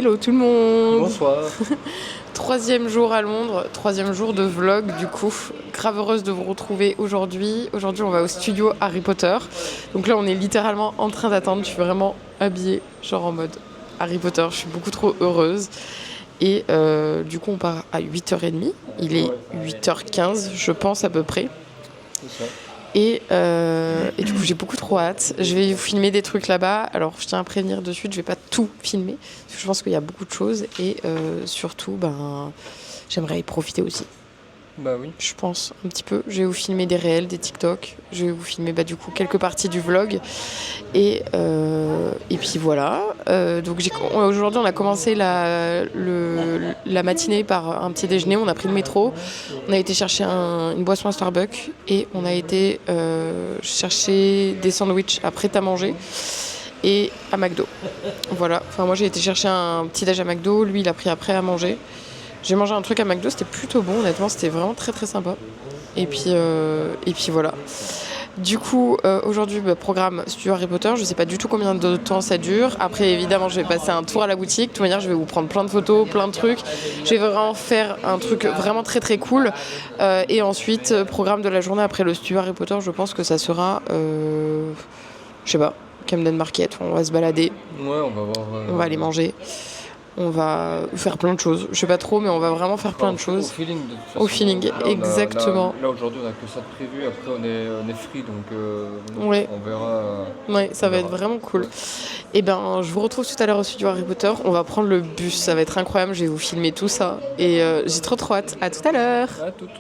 Hello tout le monde. Bonsoir. 3e jour à Londres, 3e jour de vlog du coup. Grave heureuse de vous retrouver aujourd'hui. Aujourd'hui on va au studio Harry Potter. Donc là on est littéralement en train d'attendre. Je suis vraiment habillée genre en mode Harry Potter. Je suis beaucoup trop heureuse. Et du coup on part à 8h30. Il est 8h15 je pense à peu près. C'est ça. Et du coup j'ai beaucoup trop hâte. Je vais vous filmer des trucs là-bas. Alors je tiens à prévenir de suite, je vais pas tout filmer parce que je pense qu'il y a beaucoup de choses et surtout j'aimerais y profiter aussi. Bah oui. Je pense un petit peu. Je vais vous filmer des réels, des TikTok. Je vais vous filmer du coup quelques parties du vlog. Et puis voilà. Donc aujourd'hui on a commencé la matinée par un petit déjeuner. On a pris le métro. On a été chercher une boisson à Starbucks. Et on a été chercher des sandwichs à prêt à manger. Et à McDo. Voilà. Enfin moi j'ai été chercher un petit déj à McDo. Lui il a pris après à manger. J'ai mangé un truc à McDo, c'était plutôt bon, honnêtement, c'était vraiment très très sympa. Et puis voilà. Du coup, aujourd'hui, programme Studio Harry Potter, je sais pas du tout combien de temps ça dure. Après, évidemment, je vais passer un tour à la boutique. De toute manière, je vais vous prendre plein de photos, plein de trucs. Je vais vraiment faire un truc vraiment très très cool. Et ensuite, programme de la journée après le Studio Harry Potter, je pense que ça sera, je sais pas, Camden Market. On va se balader. Ouais, on va voir. On va aller manger. On va faire plein de choses. Je sais pas trop, mais on va vraiment faire plein de choses. Au feeling, de toute façon. Au feeling, Là, exactement. Là aujourd'hui, on a que ça de prévu. Après, on est free, donc Ouais. on verra. Ouais, ça va être vraiment cool. Ouais. Et je vous retrouve tout à l'heure au studio Harry Potter. On va prendre le bus, ça va être incroyable. Je vais vous filmer tout ça. Et j'ai trop hâte. À tout à l'heure. À toutes.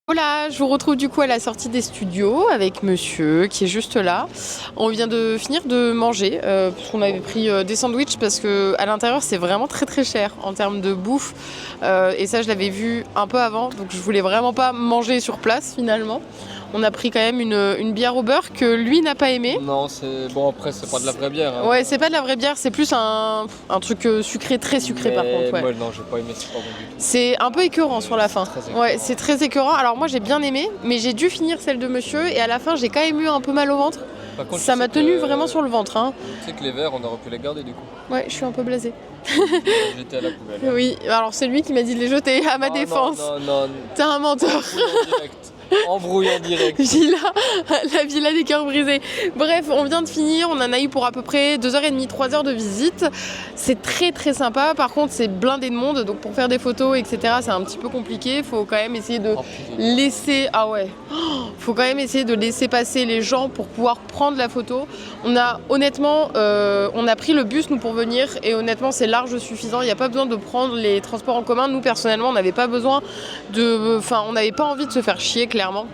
Voilà, je vous retrouve du coup à la sortie des studios avec monsieur qui est juste là. On vient de finir de manger parce qu'on avait pris des sandwichs parce que à l'intérieur c'est vraiment très très cher en termes de bouffe et ça je l'avais vu un peu avant donc je voulais vraiment pas manger sur place finalement. On a pris quand même une bière au beurre que lui n'a pas aimé. Non, c'est bon, après, c'est pas de la vraie bière. Hein. Ouais, c'est pas de la vraie bière, c'est plus un truc sucré, très sucré par contre. Ouais. Moi, non, j'ai pas aimé, c'est pas bon du tout. C'est un peu écœurant sur la fin. Ouais, c'est très écœurant. Alors moi j'ai bien aimé, mais j'ai dû finir celle de monsieur et à la fin j'ai quand même eu un peu mal au ventre. Par contre, ça m'a tenu vraiment sur le ventre. Hein. Tu sais que les verres, on aurait pu les garder du coup. Ouais, je suis un peu blasée. J'étais à la poubelle. Oui, alors c'est lui qui m'a dit de les jeter à ma défense. Non. T'es un menteur. Embrouille en direct. La villa des cœurs brisés. Bref, on vient de finir, on en a eu pour à peu près 2h30, 3 heures de visite. C'est très très sympa, par contre c'est blindé de monde, donc pour faire des photos, etc. c'est un petit peu compliqué. Faut quand même essayer de laisser... Ah ouais, faut quand même essayer de laisser passer les gens pour pouvoir prendre la photo. On a honnêtement, on a pris le bus nous pour venir et honnêtement c'est large suffisant. Il n'y a pas besoin de prendre les transports en commun. Nous personnellement on n'avait pas besoin de... Enfin on n'avait pas envie de se faire chier clairement.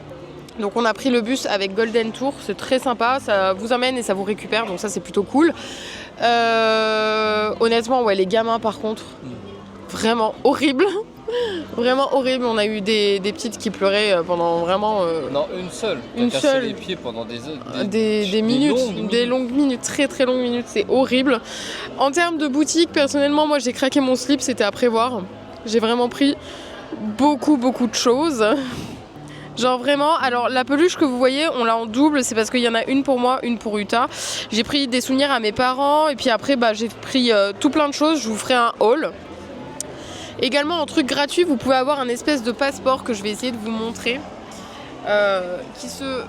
Donc on a pris le bus avec Golden Tour, c'est très sympa, ça vous amène et ça vous récupère, donc ça c'est plutôt cool. Honnêtement, ouais, les gamins par contre, vraiment horrible. Vraiment horrible, on a eu des petites qui pleuraient pendant vraiment... Non, une seule. Une seule. Les pieds pendant des minutes, des longues minutes, très très longues minutes, c'est horrible. En termes de boutique, personnellement, moi j'ai craqué mon slip, c'était à prévoir. J'ai vraiment pris beaucoup de choses. Genre vraiment, alors la peluche que vous voyez, on l'a en double, c'est parce qu'il y en a une pour moi, une pour Uta. J'ai pris des souvenirs à mes parents et puis après j'ai pris tout plein de choses, je vous ferai un haul. Également en truc gratuit, vous pouvez avoir un espèce de passeport que je vais essayer de vous montrer qui se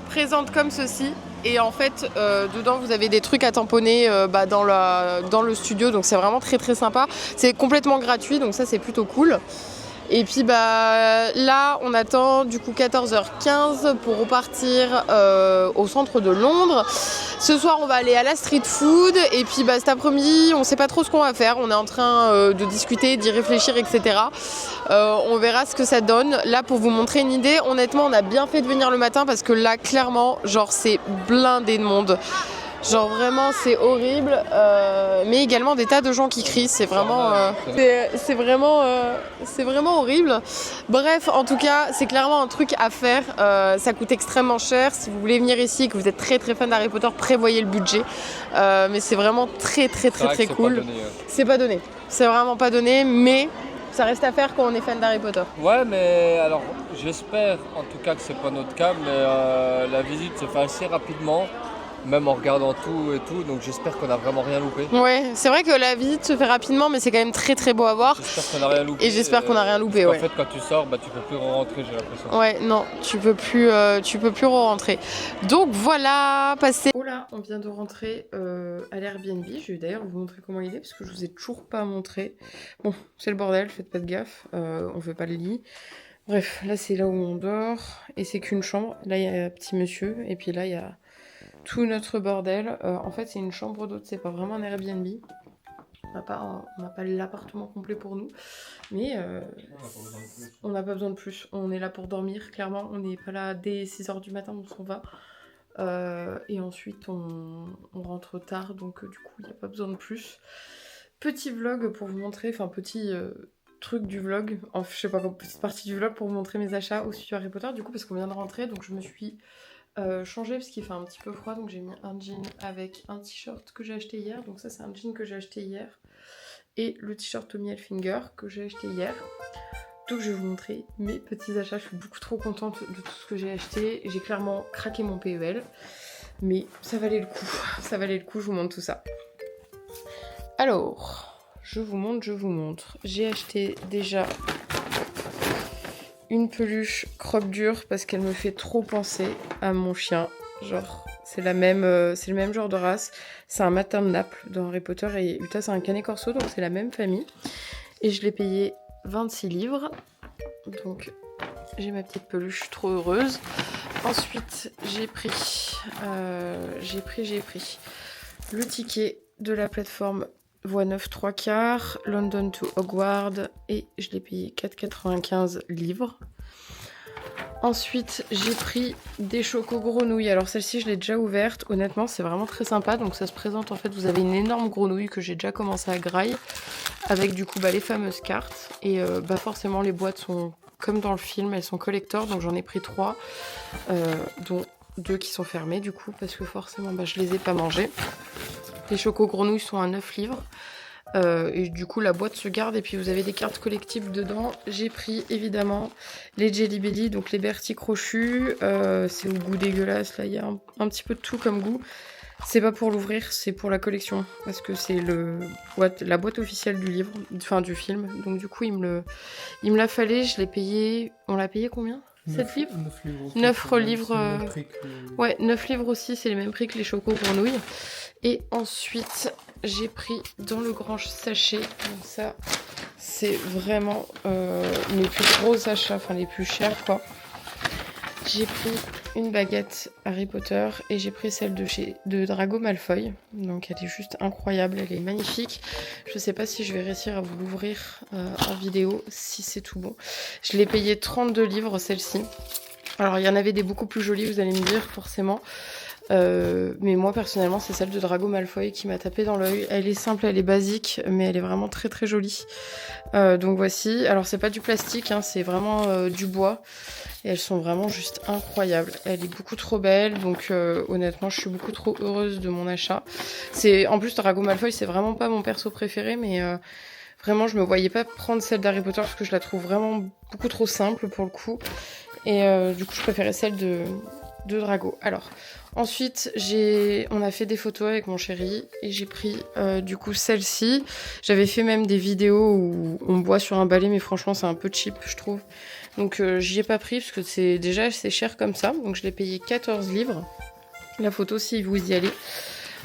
présente comme ceci. Et en fait, dedans, vous avez des trucs à tamponner dans le studio, donc c'est vraiment très très sympa. C'est complètement gratuit, donc ça c'est plutôt cool. Et puis là, on attend du coup 14h15 pour repartir au centre de Londres. Ce soir, on va aller à la street food. Et puis cet après-midi, on ne sait pas trop ce qu'on va faire. On est en train de discuter, d'y réfléchir, etc. On verra ce que ça donne. Là, pour vous montrer une idée, honnêtement, on a bien fait de venir le matin parce que là, clairement, genre, c'est blindé de monde. Genre vraiment c'est horrible, mais également des tas de gens qui crient, c'est vraiment, c'est vraiment horrible. Bref, en tout cas, c'est clairement un truc à faire. Ça coûte extrêmement cher. Si vous voulez venir ici et que vous êtes très très fan d'Harry Potter, prévoyez le budget. Mais c'est vraiment très cool. C'est pas donné. C'est vraiment pas donné, mais ça reste à faire quand on est fan d'Harry Potter. Ouais, mais alors j'espère en tout cas que c'est pas notre cas, mais la visite se fait assez rapidement. Même en regardant tout et tout, donc j'espère qu'on n'a vraiment rien loupé. Ouais, c'est vrai que la visite se fait rapidement, mais c'est quand même très très beau à voir. J'espère qu'on n'a rien loupé. Et j'espère qu'on n'a rien loupé, ouais. En fait, quand tu sors, tu peux plus rentrer, j'ai l'impression. Ouais, non, tu peux plus rentrer. Donc voilà, passé. Oh là, on vient de rentrer à l'Airbnb. Je vais d'ailleurs vous montrer comment il est, parce que je vous ai toujours pas montré. Bon, c'est le bordel, faites pas de gaffe, on fait pas le lit. Bref, là c'est là où on dort, et c'est qu'une chambre. Là il y a un petit monsieur, et puis là il y a tout notre bordel. En fait c'est une chambre d'hôte, c'est pas vraiment un Airbnb. On n'a pas l'appartement complet pour nous, mais on n'a pas besoin de plus. On est là pour dormir, clairement. On n'est pas là dès 6h du matin, on s'en va. Et ensuite on rentre tard, donc du coup il n'y a pas besoin de plus. Petit vlog pour vous montrer, enfin petit truc du vlog, je sais pas, petite partie du vlog pour vous montrer mes achats au studio Harry Potter, du coup parce qu'on vient de rentrer, donc je me suis changé parce qu'il fait un petit peu froid, donc j'ai mis un jean avec un t-shirt que j'ai acheté hier. Donc ça c'est un jean que j'ai acheté hier et le t-shirt Tommy Hilfiger que j'ai acheté hier. Donc je vais vous montrer mes petits achats. Je suis beaucoup trop contente de tout ce que j'ai acheté. J'ai clairement craqué mon PEL, mais ça valait le coup. Ça valait le coup, je vous montre tout ça. Alors, je vous montre. J'ai acheté déjà une peluche croque-dur parce qu'elle me fait trop penser à mon chien. Genre, c'est le même genre de race. C'est un matin de Naples dans Harry Potter et Uta c'est un canet corso, donc c'est la même famille. Et je l'ai payé 26 livres. Donc j'ai ma petite peluche, trop heureuse. Ensuite j'ai pris le ticket de la plateforme Voie 9 3/4, London to Hogwarts, et je l'ai payé 4,95 livres. Ensuite, j'ai pris des chocos grenouilles. Alors celle-ci, je l'ai déjà ouverte. Honnêtement, c'est vraiment très sympa. Donc ça se présente, en fait, vous avez une énorme grenouille que j'ai déjà commencé à grailler. Avec du coup les fameuses cartes. Et forcément, les boîtes sont comme dans le film, elles sont collector. Donc j'en ai pris 3, dont 2 qui sont fermées du coup. Parce que forcément, je les ai pas mangées. Les chocos grenouilles sont à 9 livres. Et du coup la boîte se garde et puis vous avez des cartes collectives dedans. J'ai pris évidemment les Jelly Belly, donc les Bertie crochus. C'est au goût dégueulasse, là il y a un petit peu de tout comme goût. C'est pas pour l'ouvrir, c'est pour la collection parce que c'est la boîte officielle du livre, enfin du film. Donc du coup il me l'a fallu, je l'ai payé. On l'a payé combien? 7 livres 9 livres aussi. 9 livres. Ouais, 9 livres aussi, c'est les mêmes prix que les chocos grenouilles. Et ensuite, j'ai pris dans le grand sachet. Donc ça, c'est vraiment les plus gros achats, enfin les plus chers quoi. J'ai pris une baguette Harry Potter et j'ai pris celle de Drago Malfoy. Donc elle est juste incroyable, elle est magnifique. Je sais pas si je vais réussir à vous l'ouvrir en vidéo, si c'est tout bon. Je l'ai payé 32 livres celle-ci. Alors il y en avait des beaucoup plus jolies, vous allez me dire forcément. Mais moi personnellement c'est celle de Drago Malfoy qui m'a tapé dans l'œil. Elle est simple, elle est basique, mais elle est vraiment très très jolie. Donc voici, alors c'est pas du plastique, hein, c'est vraiment du bois. Et elles sont vraiment juste incroyables. Elle est beaucoup trop belle, donc honnêtement je suis beaucoup trop heureuse de mon achat. En plus Drago Malfoy c'est vraiment pas mon perso préféré, mais vraiment je me voyais pas prendre celle d'Harry Potter parce que je la trouve vraiment beaucoup trop simple pour le coup. Et du coup je préférais celle de Drago. Alors ensuite on a fait des photos avec mon chéri et j'ai pris du coup celle-ci. J'avais fait même des vidéos où on boit sur un balai, mais franchement c'est un peu cheap je trouve. Donc j'y ai pas pris parce que c'est cher comme ça. Donc je l'ai payé 14 livres. La photo si vous y allez.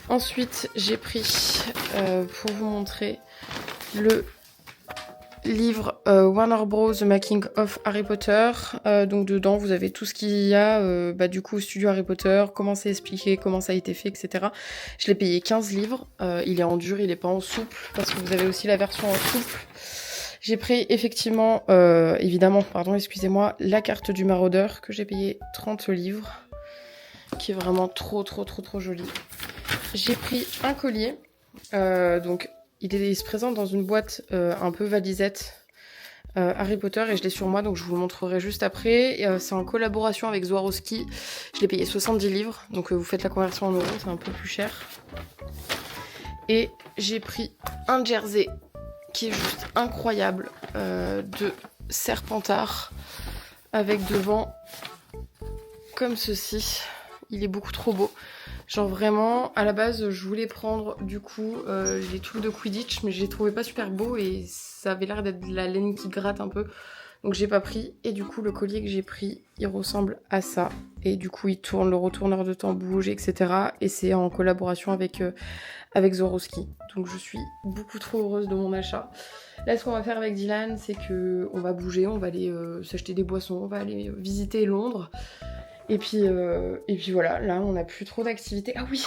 Ensuite j'ai pris pour vous montrer le livre Warner Bros. The Making of Harry Potter. Donc dedans vous avez tout ce qu'il y a du coup au studio Harry Potter, comment c'est expliqué, comment ça a été fait, etc. Je l'ai payé 15 livres. Il est en dur, il est pas en souple parce que vous avez aussi la version en souple. J'ai pris effectivement, excusez-moi, la carte du maraudeur que j'ai payé 30 livres, qui est vraiment trop jolie. J'ai pris un collier, donc il se présente dans une boîte un peu valisette Harry Potter et je l'ai sur moi, donc je vous le montrerai juste après. C'est en collaboration avec Swarovski. Je l'ai payé 70 livres, donc vous faites la conversion en euros, c'est un peu plus cher. Et j'ai pris un jersey qui est juste incroyable de Serpentard avec devant comme ceci. Il est beaucoup trop beau. Genre vraiment, à la base, je voulais prendre du coup les trucs de Quidditch, mais je les trouvais pas super beaux et ça avait l'air d'être de la laine qui gratte un peu. Donc j'ai pas pris. Et du coup, le collier que j'ai pris, il ressemble à ça. Et du coup, il tourne, le retourneur de temps bouge, etc. Et c'est en collaboration avec Swarovski. Donc je suis beaucoup trop heureuse de mon achat. Là, ce qu'on va faire avec Dylan, c'est que on va bouger, on va aller s'acheter des boissons, on va aller visiter Londres. Et puis voilà, là, on n'a plus trop d'activités. Ah oui!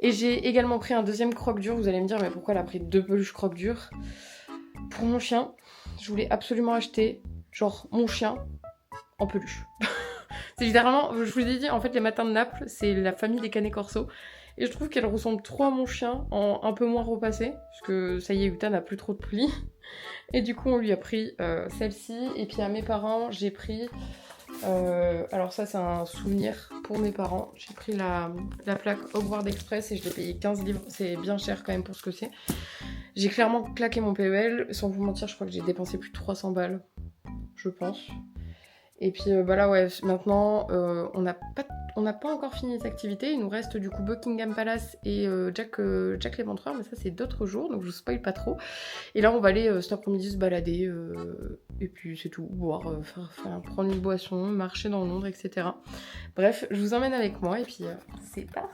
Et j'ai également pris un deuxième croque-dur. Vous allez me dire, mais pourquoi elle a pris 2 peluches croque-dur? Pour mon chien, je voulais absolument acheter, genre, mon chien en peluche. C'est littéralement, je vous ai dit, en fait, les matins de Naples, c'est la famille des Canet Corso. Et je trouve qu'elle ressemble trop à mon chien, en un peu moins repassé. Parce que ça y est, Uta n'a plus trop de plis. Et du coup, on lui a pris celle-ci. Et puis à mes parents, j'ai pris... alors ça, c'est un souvenir pour mes parents. J'ai pris la plaque Hogwarts Express et je l'ai payé 15 livres. C'est bien cher quand même pour ce que c'est. J'ai clairement claqué mon PEL. Sans vous mentir, je crois que j'ai dépensé plus de 300 balles. Je pense. Et puis là, ouais, maintenant, on n'a pas encore fini les activités. Il nous reste du coup Buckingham Palace et Jack l'Éventreur, mais ça, c'est d'autres jours, donc je vous spoil pas trop. Et là, on va aller cet après-midi se balader, et puis c'est tout. Boire, prendre une boisson, marcher dans Londres, etc. Bref, je vous emmène avec moi, et puis c'est parti!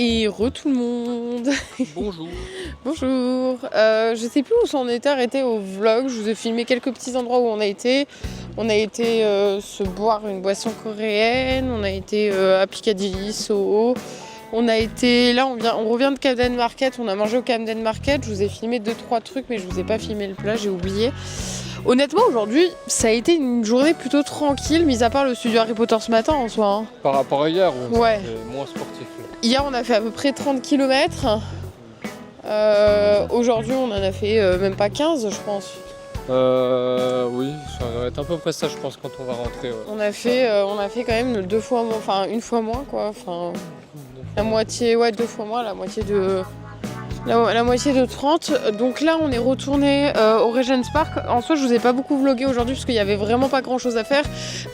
Et tout le monde. Bonjour. Bonjour. Je sais plus où s'en était arrêté au vlog. Je vous ai filmé quelques petits endroits où on a été. On a été se boire une boisson coréenne. On a été à Piccadilly, Soho. On a été là, on revient de Camden Market. On a mangé au Camden Market. Je vous ai filmé 2-3 trucs, mais je vous ai pas filmé le plat. J'ai oublié. Honnêtement, aujourd'hui, ça a été une journée plutôt tranquille, mis à part le studio Harry Potter ce matin en soi. Hein. Par rapport à hier, ouais. C'était moins sportif. Hier, on a fait à peu près 30 km. Aujourd'hui, on en a fait même pas 15, je pense. Oui, ça va être à peu près ça, je pense, quand on va rentrer. Ouais. On a fait quand même 2 fois moins, enfin une fois moins, quoi. Enfin, la moitié, ouais, 2 fois moins, la moitié de 30. Donc là, on est retourné au Regent's Park. En soi, je vous ai pas beaucoup vlogué aujourd'hui parce qu'il y avait vraiment pas grand chose à faire.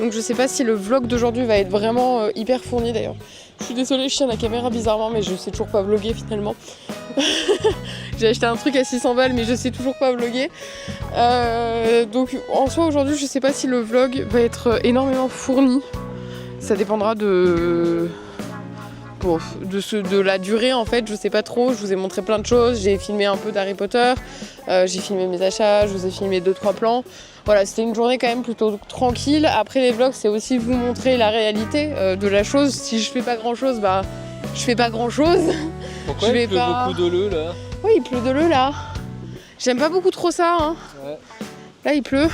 Donc je sais pas si le vlog d'aujourd'hui va être vraiment hyper fourni d'ailleurs. Je suis désolée, je tiens la caméra bizarrement, mais je sais toujours pas vlogger finalement. J'ai acheté un truc à 600 balles, mais je sais toujours pas vlogger. Donc en soi, aujourd'hui, je sais pas si le vlog va être énormément fourni. Ça dépendra de la durée en fait, je sais pas trop. Je vous ai montré plein de choses, j'ai filmé un peu d'Harry Potter, j'ai filmé mes achats, je vous ai filmé 2-3 plans. Voilà, c'était une journée quand même plutôt tranquille. Après les vlogs, c'est aussi vous montrer la réalité de la chose. Si je fais pas grand chose, bah je fais pas grand chose. Pourquoi il pleut beaucoup de l'eau là? Oui, il pleut de l'eau là. J'aime pas beaucoup trop ça. Hein. Ouais. Là, il pleut.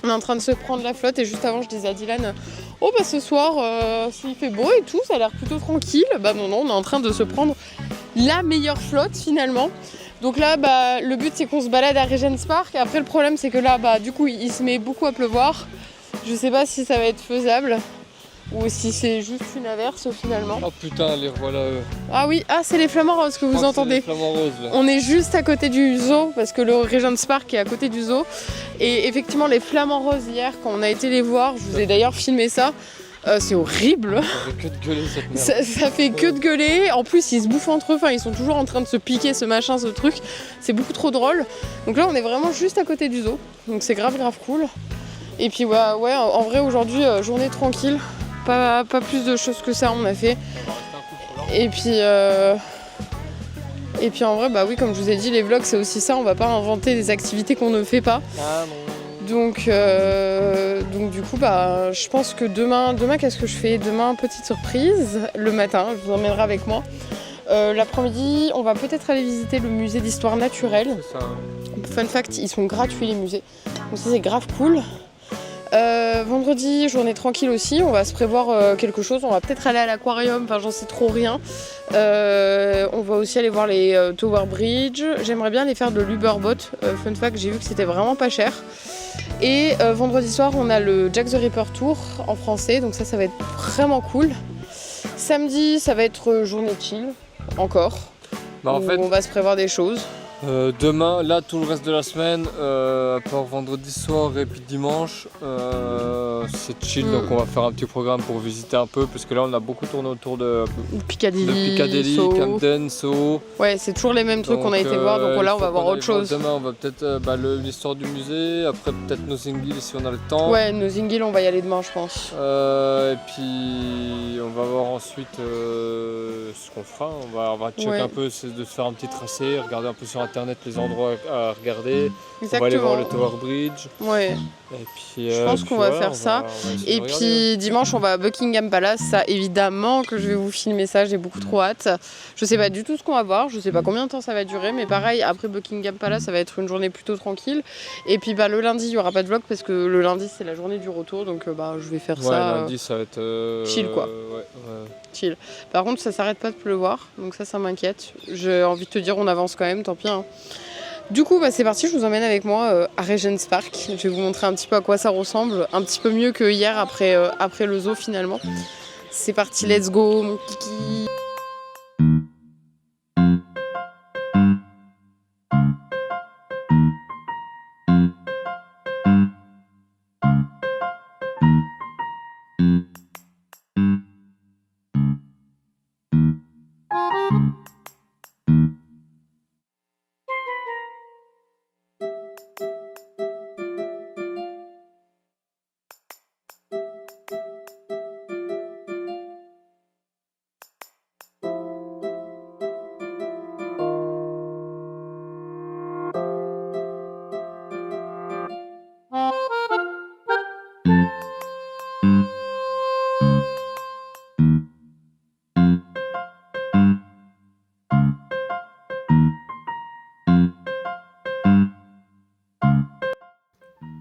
On est en train de se prendre la flotte et juste avant, je disais à Dylan, oh bah ce soir, s'il fait beau et tout, ça a l'air plutôt tranquille. Bah non, on est en train de se prendre la meilleure flotte finalement. Donc là, bah, le but c'est qu'on se balade à Regent's Park. Après, le problème c'est que là, bah, du coup, il se met beaucoup à pleuvoir. Je sais pas si ça va être faisable ou si c'est juste une averse finalement. Oh putain, les revoilà eux. Ah oui, c'est les flamants roses que vous entendez. Les flamants roses, là. On est juste à côté du zoo parce que le Regent's Park est à côté du zoo. Et effectivement, les flamants roses hier, quand on a été les voir, je vous ai d'ailleurs filmé ça. C'est horrible. Ça fait que de gueuler cette merde. Ça fait que de gueuler. En plus, ils se bouffent entre eux. Enfin, ils sont toujours en train de se piquer ce machin, ce truc. C'est beaucoup trop drôle. Donc là, on est vraiment juste à côté du zoo. Donc c'est grave cool. Et puis ouais, en vrai, aujourd'hui, journée tranquille. Pas plus de choses que ça, on a fait. Et puis en vrai, bah oui, comme je vous ai dit, les vlogs, c'est aussi ça. On va pas inventer des activités qu'on ne fait pas. Ah non. Donc du coup, bah, je pense que demain, qu'est-ce que je fais? Demain, petite surprise, le matin, je vous emmènerai avec moi. L'après-midi, on va peut-être aller visiter le musée d'histoire naturelle. C'est ça. Fun fact, ils sont gratuits les musées. Donc ça, c'est grave cool. Vendredi, journée tranquille aussi, on va se prévoir quelque chose, on va peut-être aller à l'aquarium, enfin j'en sais trop rien. On va aussi aller voir les Tower Bridge, j'aimerais bien aller faire de l'Uberboat, fun fact, j'ai vu que c'était vraiment pas cher. Et vendredi soir, on a le Jack the Ripper Tour en français, donc ça va être vraiment cool. Samedi, ça va être journée chill, encore, Bah, en fait, on va se prévoir des choses. Demain, là, tout le reste de la semaine, à part vendredi soir et puis dimanche, c'est chill. Donc on va faire un petit programme pour visiter un peu, parce que là, on a beaucoup tourné autour de Piccadilly, Soho. Camden, Soho. Ouais, c'est toujours les mêmes trucs qu'on a été voir, donc là, on va voir autre chose. Demain, on va peut-être l'histoire du musée, après peut-être Notting Hill si on a le temps. Ouais, Notting Hill, on va y aller demain, je pense. Et puis on va voir ensuite ce qu'on fera. On va checker un peu, de se faire un petit tracé, regarder un peu sur internet les endroits à regarder. Exactement. On va aller voir le Tower Bridge. Ouais. Et puis, je pense qu'on va faire ça. Et puis dimanche, on va à Buckingham Palace. Ça, évidemment que je vais vous filmer ça. J'ai beaucoup trop hâte. Je sais pas du tout ce qu'on va voir. Je sais pas combien de temps ça va durer. Mais pareil, après Buckingham Palace, ça va être une journée plutôt tranquille. Et puis le lundi, il y aura pas de vlog parce que le lundi, c'est la journée du retour. Donc je vais faire ça. Lundi, ça va être chill quoi. Chill. Par contre, ça s'arrête pas de pleuvoir. Donc ça m'inquiète. J'ai envie de te dire, on avance quand même. Tant pis. Hein. Du coup, c'est parti, je vous emmène avec moi à Regent's Park. Je vais vous montrer un petit peu à quoi ça ressemble. Un petit peu mieux que hier après le zoo finalement. C'est parti, let's go mon kiki.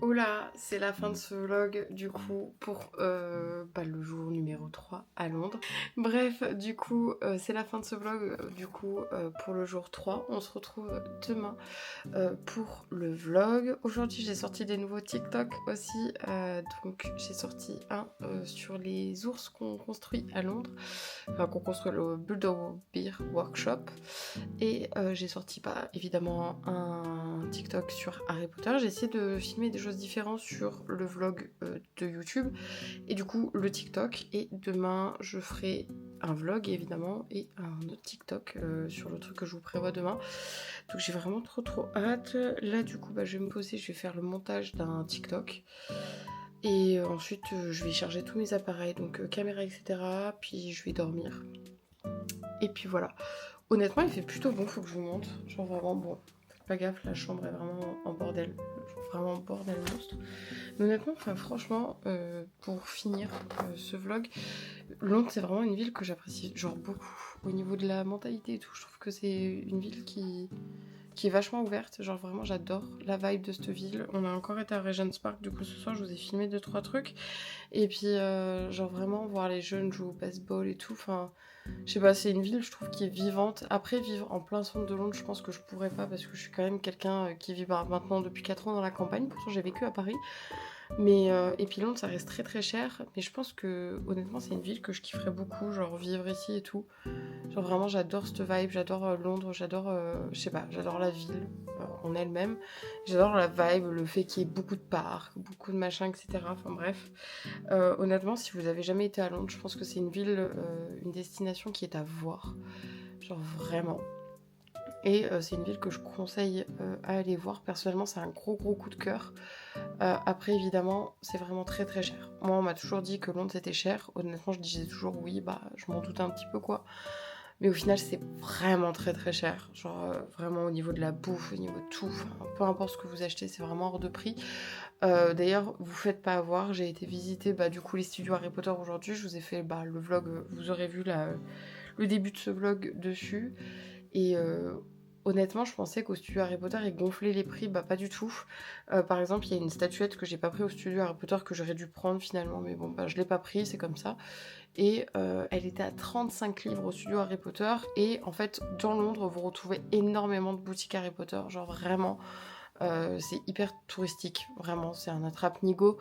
Oula, c'est la fin de ce vlog du coup pour le jour numéro 3 à Londres. Bref, du coup, c'est la fin de ce vlog pour le jour 3. On se retrouve demain pour le vlog. Aujourd'hui, j'ai sorti des nouveaux TikTok aussi. Donc, j'ai sorti un sur les ours qu'on construit à Londres. Enfin, qu'on construit le Build-A-Bear Workshop. Et j'ai sorti évidemment un TikTok sur Harry Potter. J'ai essayé de filmer des choses différentes sur le vlog de YouTube et du coup le TikTok. Et demain je ferai un vlog évidemment et un autre TikTok sur le truc que je vous prévois demain. Donc j'ai vraiment trop hâte. Là du coup je vais me poser, je vais faire le montage d'un TikTok. Et ensuite je vais charger tous mes appareils, donc caméra etc. Puis je vais dormir. Et puis voilà. Honnêtement il fait plutôt bon, faut que je vous montre. Genre vraiment bon. Pas gaffe, la chambre est vraiment en bordel, vraiment bordel monstre. Mais honnêtement, franchement, pour finir ce vlog, Londres c'est vraiment une ville que j'apprécie genre beaucoup. Au niveau de la mentalité et tout, je trouve que c'est une ville qui est vachement ouverte. Genre vraiment j'adore la vibe de cette ville. On a encore été à Regent's Park, du coup ce soir je vous ai filmé 2-3 trucs. Et puis genre vraiment voir les jeunes jouer au baseball et tout, enfin... Je sais pas, c'est une ville je trouve qui est vivante. Après vivre en plein centre de Londres je pense que je pourrais pas parce que je suis quand même quelqu'un qui vit maintenant depuis 4 ans dans la campagne. Pourtant j'ai vécu à Paris. Mais et puis Londres ça reste très cher. Mais je pense que honnêtement c'est une ville que je kifferais beaucoup, genre vivre ici et tout. Genre vraiment j'adore cette vibe, j'adore Londres, j'adore je sais pas, j'adore la ville en elle-même. J'adore la vibe, le fait qu'il y ait beaucoup de parcs, beaucoup de machins, etc. Enfin bref. Honnêtement si vous avez jamais été à Londres, je pense que c'est une ville, une destination qui est à voir. Genre vraiment. Et c'est une ville que je conseille à aller voir. Personnellement c'est un gros coup de cœur. Après évidemment c'est vraiment très cher. Moi on m'a toujours dit que Londres c'était cher. Honnêtement je disais toujours oui, je m'en doutais un petit peu quoi. Mais au final c'est vraiment très cher. Genre vraiment au niveau de la bouffe, au niveau de tout, peu importe ce que vous achetez c'est vraiment hors de prix. D'ailleurs vous faites pas avoir, j'ai été visiter du coup les studios Harry Potter aujourd'hui. Je vous ai fait le vlog, vous aurez vu le début de ce vlog dessus. Et honnêtement je pensais qu'au studio Harry Potter ils gonflaient les prix, pas du tout. Par exemple il y a une statuette que j'ai pas pris au studio Harry Potter que j'aurais dû prendre finalement, mais bon je l'ai pas pris, c'est comme ça. Et elle était à 35 livres au studio Harry Potter. Et en fait dans Londres vous retrouvez énormément de boutiques Harry Potter, genre vraiment c'est hyper touristique, vraiment c'est un attrape-nigo.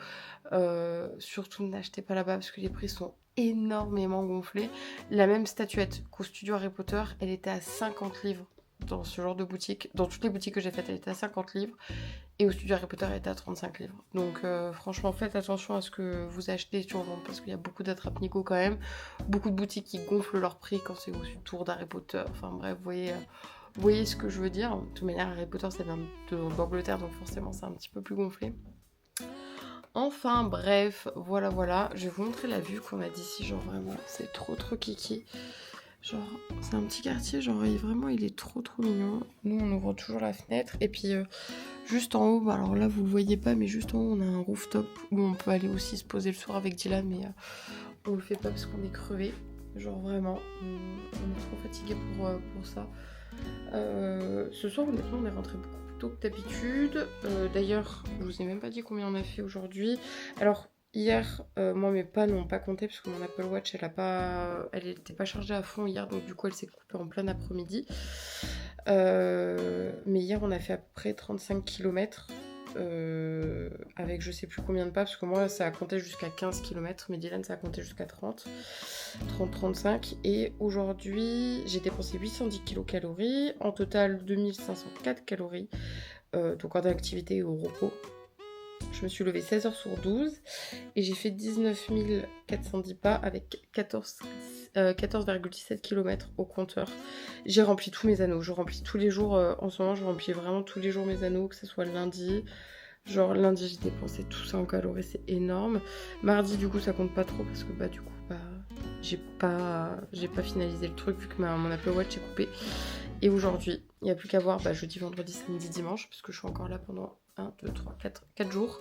Surtout n'achetez pas là-bas parce que les prix sont énormément gonflés. La même statuette qu'au studio Harry Potter, elle était à 50 livres dans ce genre de boutique. Dans toutes les boutiques que j'ai faites, elle était à 50 livres. Et au studio Harry Potter, elle était à 35 livres. Donc franchement, faites attention à ce que vous achetez sur Londres parce qu'il y a beaucoup d'attrape-nigo quand même. Beaucoup de boutiques qui gonflent leur prix quand c'est autour d'Harry Potter. Enfin bref, vous voyez ce que je veux dire. De toute manière, Harry Potter, ça vient d'Angleterre, donc forcément, c'est un petit peu plus gonflé. Enfin bref, voilà. Je vais vous montrer la vue qu'on a d'ici, genre vraiment, c'est trop kiki. Genre, c'est un petit quartier, genre vraiment, il est trop mignon. Nous, on ouvre toujours la fenêtre. Et puis, juste en haut, alors là, vous le voyez pas, mais juste en haut, on a un rooftop où on peut aller aussi se poser le soir avec Dylan, mais on le fait pas parce qu'on est crevé. Genre vraiment, on est trop fatigué pour ça. Ce soir, honnêtement, on est rentré beaucoup plus tôt que d'habitude. D'ailleurs, je vous ai même pas dit combien on a fait aujourd'hui. Alors, hier, moi mes pas n'ont pas compté parce que mon Apple Watch, elle était pas chargée à fond hier, donc du coup, elle s'est coupée en plein après-midi. Mais hier, on a fait à peu près 35 km. Avec je sais plus combien de pas parce que moi ça a compté jusqu'à 15 km mais Dylan ça a compté jusqu'à 30-35 et aujourd'hui j'ai dépensé 810 kcal, en total 2504 calories donc en activité et au repos. Je me suis levée 16h sur 12 et j'ai fait 19 410 pas avec 14,17 km au compteur. J'ai rempli tous mes anneaux, je remplis tous les jours, en ce moment je remplis vraiment tous les jours mes anneaux, que ce soit le lundi. Genre lundi j'ai dépensé tout ça en calories, c'est énorme. Mardi du coup ça compte pas trop parce que j'ai pas finalisé le truc vu que mon Apple Watch est coupé. Et aujourd'hui, il n'y a plus qu'à voir jeudi, vendredi, samedi, dimanche parce que je suis encore là pendant 1, 2, 3, 4 jours.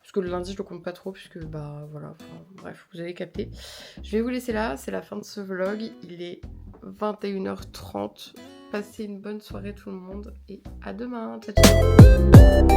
Parce que le lundi je le compte pas trop puisque voilà, bref, vous avez capté. Je vais vous laisser là, c'est la fin de ce vlog. Il est 21h30. Passez une bonne soirée tout le monde et à demain. Ciao ciao.